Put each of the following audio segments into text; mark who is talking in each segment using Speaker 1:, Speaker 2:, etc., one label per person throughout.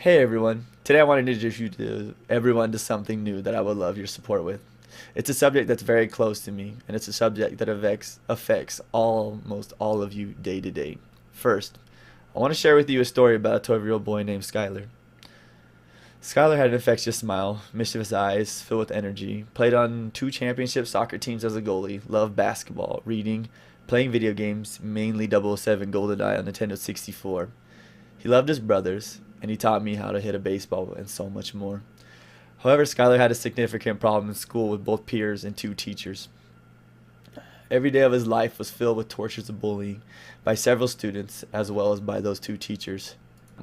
Speaker 1: Hey everyone, today I wanted to introduce you to everyone to something new that I would love your support with. It's a subject that's very close to me, and it's a subject that affects almost all of you day to day. First, I want to share with you a story about a 12-year-old boy named Skyler. Skyler had an infectious smile, mischievous eyes filled with energy, played on two championship soccer teams as a goalie, loved basketball, reading, playing video games, mainly 007 GoldenEye on Nintendo 64. He loved his brothers, and he taught me how to hit a baseball and so much more. However, Skyler had a significant problem in school with both peers and two teachers. Every day of his life was filled with tortures of bullying by several students as well as by those two teachers.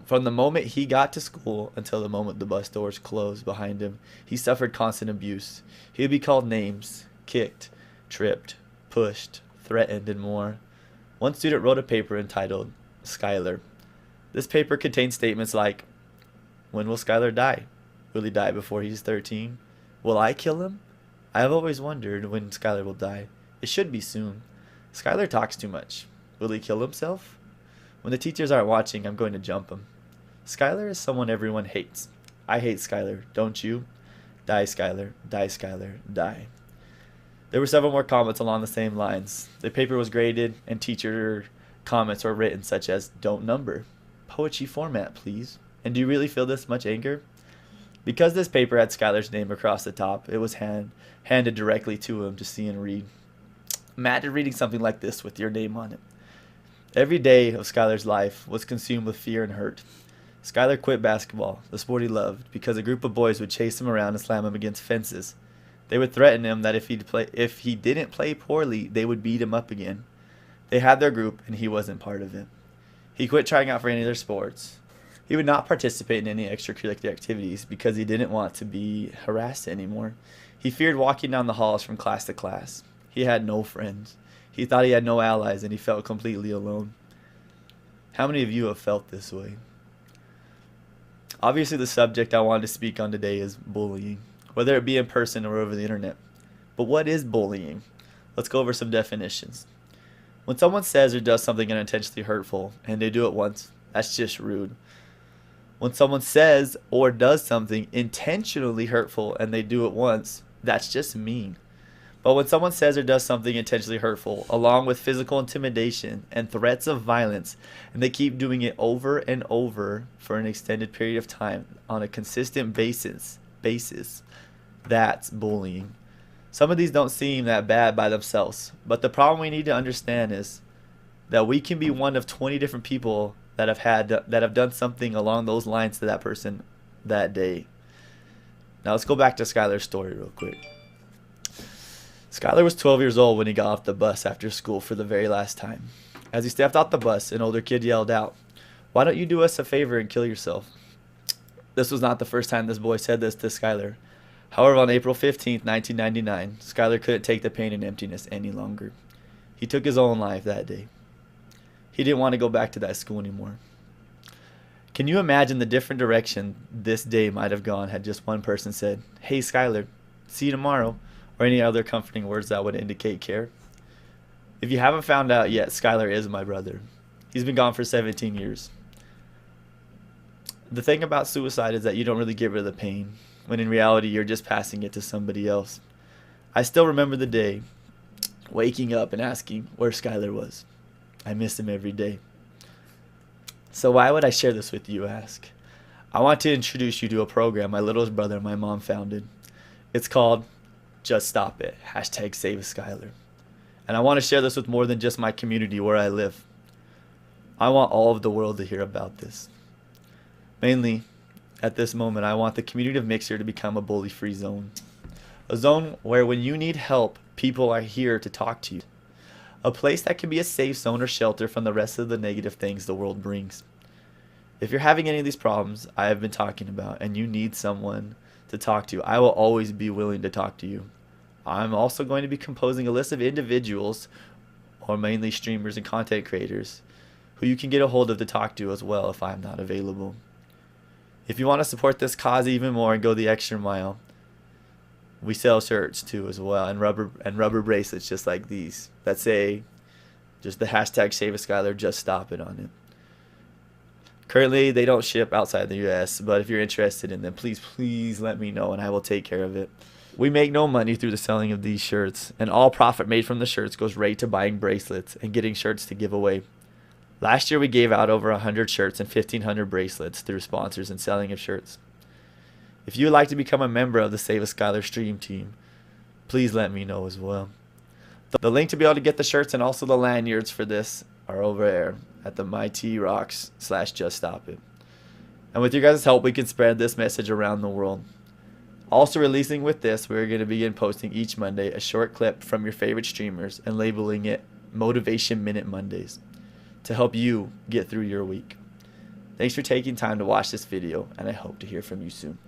Speaker 1: From the moment he got to school until the moment the bus doors closed behind him, he suffered constant abuse. He would be called names, kicked, tripped, pushed, threatened, and more. One student wrote a paper entitled Skyler. This paper contains statements like, when will Skyler die? Will he die before he's 13? Will I kill him? I have always wondered when Skyler will die. It should be soon. Skyler talks too much. Will he kill himself? When the teachers aren't watching, I'm going to jump him. Skyler is someone everyone hates. I hate Skyler, don't you? Die, Skyler. Die, Skyler. Die. There were several more comments along the same lines. The paper was graded, and teacher comments were written such as, don't number. Poetry format, please. And do you really feel this much anger? Because this paper had Skyler's name across the top, it was handed directly to him to see and read. Imagine reading something like this with your name on it. Every day of Skyler's life was consumed with fear and hurt. Skyler quit basketball, the sport he loved, because a group of boys would chase him around and slam him against fences. They would threaten him that if he didn't play poorly, they would beat him up again. They had their group, and he wasn't part of it. He quit trying out for any other sports. He would not participate in any extracurricular activities because he didn't want to be harassed anymore. He feared walking down the halls from class to class. He had no friends. He thought he had no allies, and he felt completely alone. How many of you have felt this way? Obviously, the subject I wanted to speak on today is bullying, whether it be in person or over the internet. But what is bullying? Let's go over some definitions. When someone says or does something unintentionally hurtful and they do it once, that's just rude. When someone says or does something intentionally hurtful and they do it once, that's just mean. But when someone says or does something intentionally hurtful, along with physical intimidation and threats of violence, and they keep doing it over and over for an extended period of time on a consistent basis, that's bullying. Some of these don't seem that bad by themselves, but the problem we need to understand is that we can be one of 20 different people that have done something along those lines to that person that day. Now let's go back to Skyler's story real quick. Skyler was 12 years old when he got off the bus after school for the very last time. As he stepped out the bus, an older kid yelled out, "Why don't you do us a favor and kill yourself?" This was not the first time this boy said this to Skyler. However, on April 15th, 1999, Skyler couldn't take the pain and emptiness any longer. He took his own life that day. He didn't want to go back to that school anymore. Can you imagine the different direction this day might have gone had just one person said, "Hey Skyler, see you tomorrow," or any other comforting words that would indicate care? If you haven't found out yet, Skyler is my brother. He's been gone for 17 years. The thing about suicide is that you don't really get rid of the pain, when in reality you're just passing it to somebody else. I still remember the day, waking up and asking where Skyler was. I miss him every day. So why would I share this with you, ask? I want to introduce you to a program my littlest brother and my mom founded. It's called Just Stop It, #SaveSkyler. And I want to share this with more than just my community where I live. I want all of the world to hear about this. Mainly, at this moment, I want the community of Mixer to become a bully-free zone. A zone where when you need help, people are here to talk to you. A place that can be a safe zone or shelter from the rest of the negative things the world brings. If you're having any of these problems I have been talking about and you need someone to talk to, I will always be willing to talk to you. I'm also going to be composing a list of individuals, or mainly streamers and content creators, who you can get a hold of to talk to as well if I'm not available. If you want to support this cause even more and go the extra mile, we sell shirts too as well, and rubber bracelets just like these that say just the #SaveSkyler, just stop it on it. Currently, they don't ship outside the US, but if you're interested in them, please let me know and I will take care of it. We make no money through the selling of these shirts, and all profit made from the shirts goes right to buying bracelets and getting shirts to give away. Last year, we gave out over 100 shirts and 1,500 bracelets through sponsors and selling of shirts. If you would like to become a member of the Save a Skyler stream team, please let me know as well. The link to be able to get the shirts and also the lanyards for this are over there at the mytrocks/juststopit. And with your guys' help, we can spread this message around the world. Also releasing with this, we're going to begin posting each Monday a short clip from your favorite streamers and labeling it Motivation Minute Mondays to help you get through your week. Thanks for taking time to watch this video, and I hope to hear from you soon.